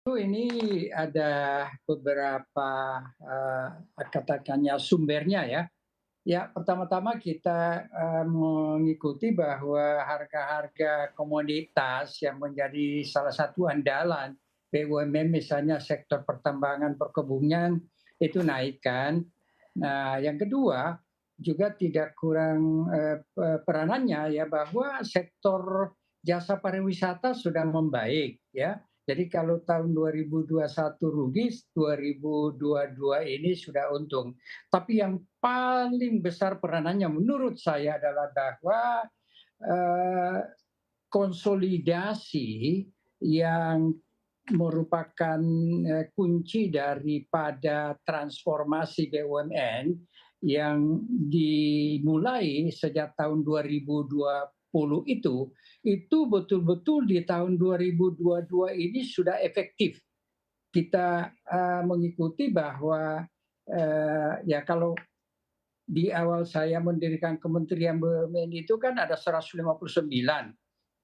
Ini ada beberapa, katakannya sumbernya ya. Ya, pertama-tama kita, mengikuti bahwa harga-harga komoditas yang menjadi salah satu andalan BUMN misalnya sektor pertambangan, perkebunan, itu naik kan. Nah, yang kedua, juga tidak kurang, peranannya ya bahwa sektor jasa pariwisata sudah membaik ya. Jadi kalau tahun 2021 rugi, 2022 ini sudah untung. Tapi yang paling besar peranannya menurut saya adalah bahwa, eee, konsolidasi yang merupakan, kunci daripada transformasi BUMN yang dimulai sejak tahun 2020 itu betul-betul di tahun 2022 ini sudah efektif. Kita, mengikuti bahwa, ya kalau di awal saya mendirikan Kementerian BUMN itu kan ada 159.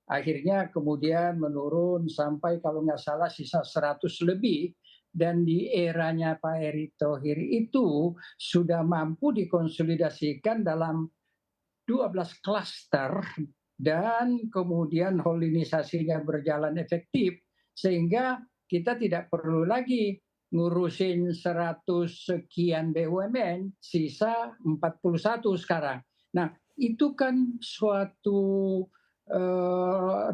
Akhirnya kemudian menurun sampai kalau nggak salah sisa 100 lebih, dan di eranya Pak Erick Thohir itu sudah mampu dikonsolidasikan dalam 12 klaster dan kemudian holinisasinya berjalan efektif sehingga kita tidak perlu lagi ngurusin 100 sekian BUMN, sisa 41 sekarang. Nah, itu kan suatu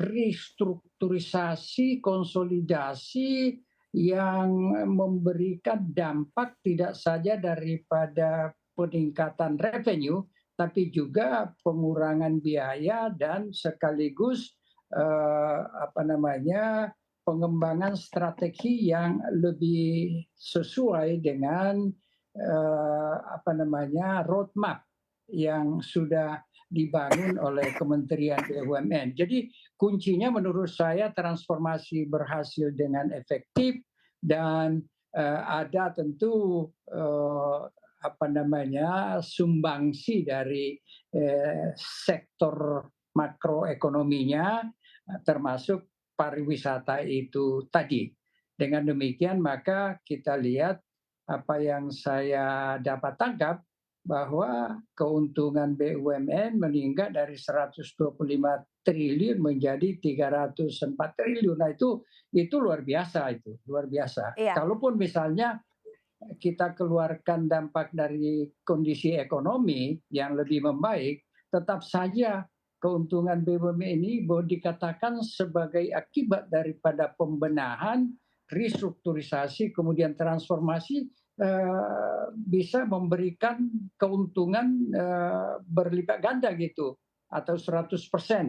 restrukturisasi, konsolidasi yang memberikan dampak tidak saja daripada peningkatan revenue, tapi juga pengurangan biaya dan sekaligus apa namanya, pengembangan strategi yang lebih sesuai dengan apa namanya, roadmap yang sudah dibangun oleh Kementerian BUMN. Jadi kuncinya menurut saya transformasi berhasil dengan efektif dan ada tentu apa namanya, sumbangsi dari sektor makroekonominya, termasuk pariwisata itu tadi. Dengan demikian maka kita lihat apa yang saya dapat tangkap bahwa keuntungan BUMN meningkat dari 125 triliun menjadi 304 triliun. Nah itu luar biasa itu, luar biasa. Iya, Kalaupun misalnya kita keluarkan dampak dari kondisi ekonomi yang lebih membaik, tetap saja keuntungan BUMN ini boleh dikatakan sebagai akibat daripada pembenahan, restrukturisasi, kemudian transformasi bisa memberikan keuntungan berlipat ganda gitu atau 100%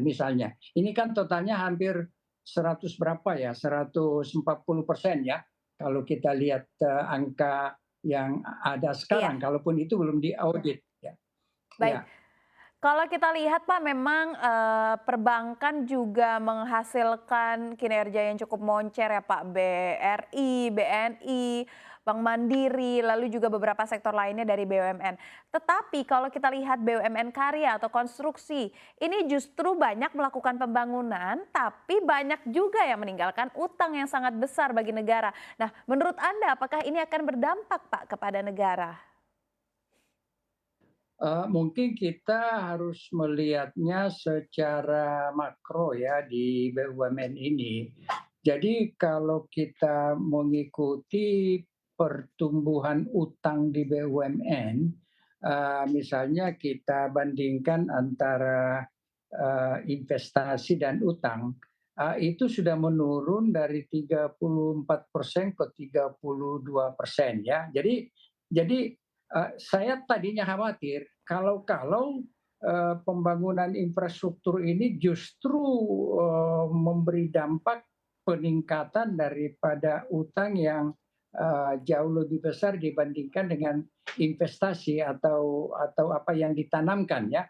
misalnya. Ini kan totalnya hampir 100 berapa ya, 140% ya kalau kita lihat angka yang ada iya, sekarang, kalaupun itu belum diaudit ya. Ya, baik. Kalau kita lihat Pak memang, perbankan juga menghasilkan kinerja yang cukup moncer ya Pak, BRI, BNI, Bank Mandiri, lalu juga beberapa sektor lainnya dari BUMN. Tetapi kalau kita lihat BUMN karya atau konstruksi, ini justru banyak melakukan pembangunan, tapi banyak juga yang meninggalkan utang yang sangat besar bagi negara. Nah, menurut Anda apakah ini akan berdampak Pak kepada negara? mungkin kita harus melihatnya secara makro ya di BUMN ini. Jadi kalau kita mengikuti pertumbuhan utang di BUMN, misalnya kita bandingkan antara investasi dan utang, itu sudah menurun dari 34% ke 32% ya. Jadi saya tadinya khawatir kalau pembangunan infrastruktur ini justru memberi dampak peningkatan daripada utang yang jauh lebih besar dibandingkan dengan investasi atau apa yang ditanamkan ya.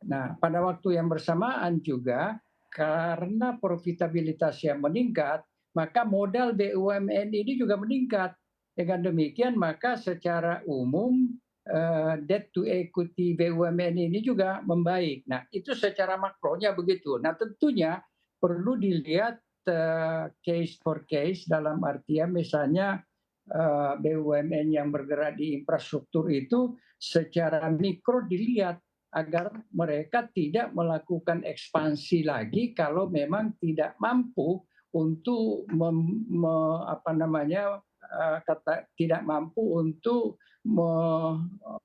Nah, pada waktu yang bersamaan juga karena profitabilitas yang meningkat, maka modal BUMN ini juga meningkat. Dengan demikian maka secara umum debt to equity BUMN ini juga membaik. Nah, itu secara makronya begitu. Nah, tentunya perlu dilihat case for case, dalam artian misalnya BUMN yang bergerak di infrastruktur itu secara mikro dilihat agar mereka tidak melakukan ekspansi lagi kalau memang tidak mampu untuk tidak mampu untuk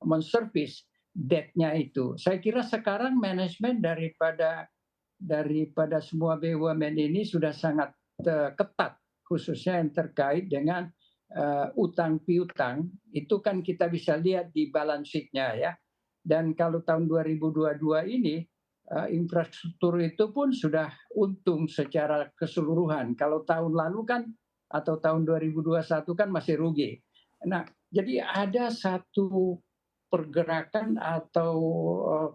menservis debt-nya itu. Saya kira sekarang manajemen daripada semua BUMN ini sudah sangat ketat, khususnya yang terkait dengan utang piutang. Itu kan kita bisa lihat di balance sheet-nya ya. Dan kalau tahun 2022 ini infrastruktur itu pun sudah untung secara keseluruhan. Kalau tahun lalu kan atau tahun 2021 kan masih rugi. Nah, jadi ada satu pergerakan atau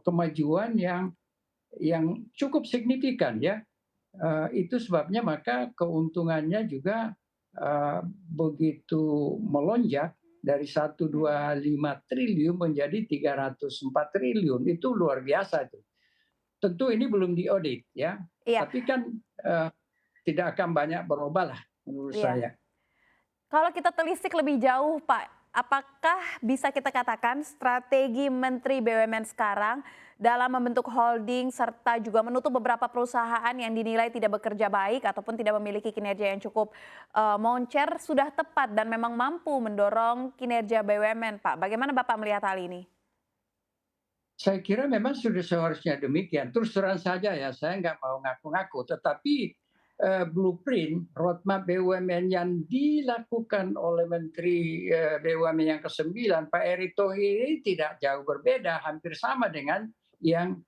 kemajuan yang cukup signifikan ya. Itu sebabnya maka keuntungannya juga begitu melonjak dari 125 triliun menjadi 304 triliun. Itu luar biasa itu. Tentu ini belum diaudit ya, Iya, tapi kan tidak akan banyak berubah lah menurut iya. saya. Kalau kita telisik lebih jauh, Pak, apakah bisa kita katakan strategi Menteri BUMN sekarang dalam membentuk holding serta juga menutup beberapa perusahaan yang dinilai tidak bekerja baik ataupun tidak memiliki kinerja yang cukup moncer sudah tepat dan memang mampu mendorong kinerja BUMN, Pak? Bagaimana Bapak melihat hal ini? Saya kira memang sudah seharusnya demikian. Terus terang saja ya, saya nggak mau ngaku-ngaku, tetapi blueprint roadmap BUMN yang dilakukan oleh Menteri BUMN yang ke-9, Pak Erick Thohir ini tidak jauh berbeda, hampir sama dengan yang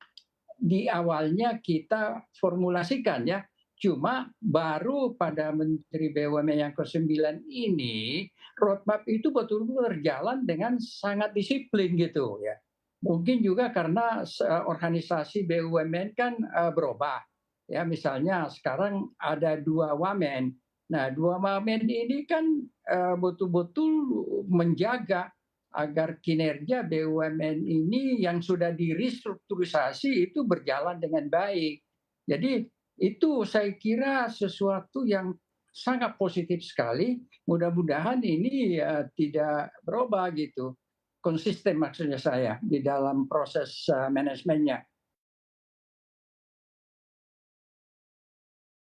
di awalnya kita formulasikan ya. Cuma baru pada Menteri BUMN yang ke-9 ini, roadmap itu betul-betul berjalan dengan sangat disiplin gitu ya. Mungkin juga karena organisasi BUMN kan berubah. Ya, misalnya sekarang ada 2 wamen. Nah, 2 wamen ini kan betul-betul menjaga agar kinerja BUMN ini yang sudah direstrukturisasi itu berjalan dengan baik. Jadi itu saya kira sesuatu yang sangat positif sekali. Mudah-mudahan ini tidak berubah gitu. Konsisten maksudnya saya di dalam proses manajemennya.